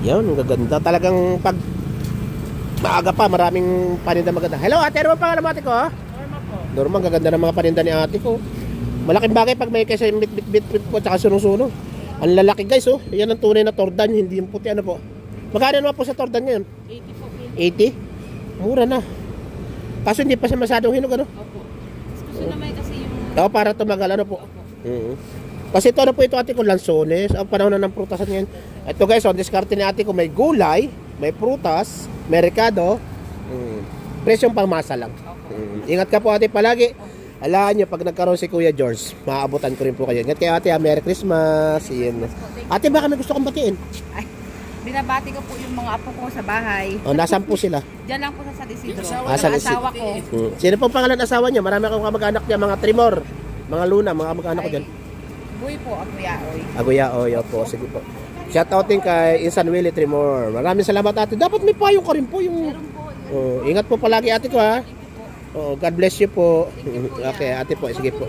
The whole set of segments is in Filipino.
Yan, ang gaganda. Talagang pag maaga pa, maraming paninda maganda. Hello, ate. Ano ba pangalan mo, ate ko? Norma po. Norma, ang gaganda ng mga paninda ni ate ko. Malaking bagay pag may kaysa yung bit po at saka sunong-suno. Ang lalaki guys, oh. Yan ang tunay na tordan, hindi yung puti. Ano po? Magkano naman po sa tordan ngayon? 80 po. 80? Mura na. Kaso hindi pa siya masyadong hinog, ano? Opo. Gusto naman kasi yung... Oo, para tumagal, ano po? Kasi ito, ano po ito ate ko, lansones. Ang panahon na ng prutasan ngayon. Ito guys, on diskarte ni ate ko, may gulay, may prutas, may rekado. Presyong pangmasa lang. Ingat ka po ate palagi. Alaan nyo, pag nagkaroon si Kuya George, maaabutan ko rin po kayo. Ingat kayo ate, Merry Christmas. Yan. Ate, baka may gusto kong batiin? Ay, binabati ko po yung mga apo ko sa bahay. O, nasaan po sila? Diyan lang po sa San Isidro. San Isidro. Asawa ko. Sino pong pangalan asawa niya? Marami akong kamag-anak niya, mga Trimor, mga Luna, mga kamag-anak ko dyan. Buhay po, Aguyaoy. Aguyaoy, po, sige po. Shout out din kay Insan Willie Trimor. Maraming salamat ate. Dapat may payong ka rin po yung... Meron po. Ingat po palagi ate ko ha. God bless you po. Okay, ate po, sige po.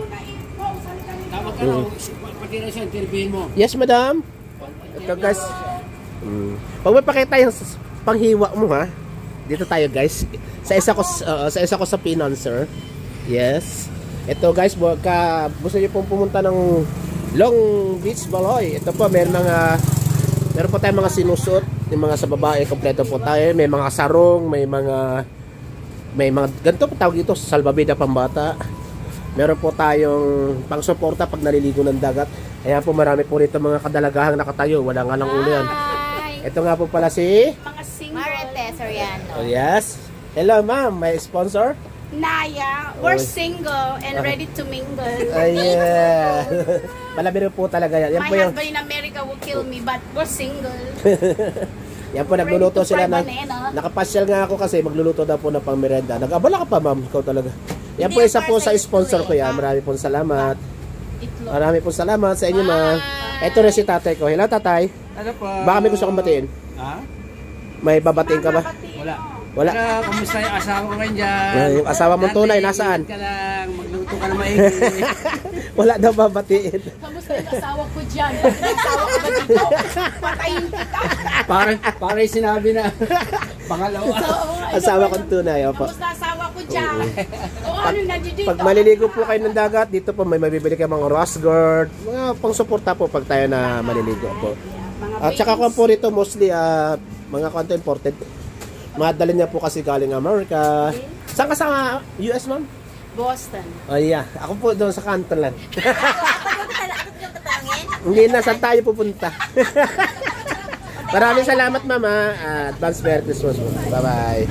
Tawag ka raw, pati na siya, interviewin mo. Yes, madam. Ito guys. Pag may pakita yung panghiwa mo ha. Dito tayo guys. Sa isa ko sa Pinancer. Yes. Ito guys, gusto niyo pong pumunta ng Long Beach Baloy. Ito po, meron po tayong mga sinusot, yung mga sa babae, kompleto po tayo. May mga sarong, may mga ganito po tawag dito, salbabida pambata. Meron po tayong pang-suporta pag naliligo ng dagat. Ayan po, marami po rito mga kadalagahang nakatayo. Wala nga lang ulo yan. Ito nga po pala si Mga single. Marites Oriano. Oh, yes. Hello ma'am, may sponsor? Naya, we're single and ready to mingle. Yeah. Malabiro po talaga yan. Yan My po yung... husband in America will kill me, but we're single. Yan po, nagluluto sila ng... banana. Nakapasyal nga ako kasi magluluto daw po ng pang merenda. Nag-abala ka pa ma'am, ikaw talaga. Yan po, isa po sa sponsor ko yan. Marami pong salamat. Marami pong salamat sa inyo ma'am. Ito rin si tatay ko. Hello tatay. Ano po? Baka may gusto kong batiin. Ha? May babatiin ka ba? Wala. Wala. Kumusta yung asawa ko ngayon dyan? Yung asawa mong tunay, nasaan? Ka lang, magluto ka na maigi. Wala daw babatiin. Kamusta yung asawa ko dyan? Asawa ko ba dito? Patayin kita. Parang sinabi na pangalawa. Asawa kong tunay. Opo. Kamusta asawa ko dyan? O ano na dito? Pag maliligo po kayo ng dagat, dito po may mabibili kayo mga rose guard, mga pang-suporta po pag tayo na maliligo po. At saka kung po rito mostly mga content imported. Madali niya po kasi galing Amerika. Saan ka sa US ma'am? Boston. Oh yeah, ako po doon sa kanto lang. Hindi na, saan tayo pupunta? Maraming salamat mama. Advance Merry Christmas. Bye bye.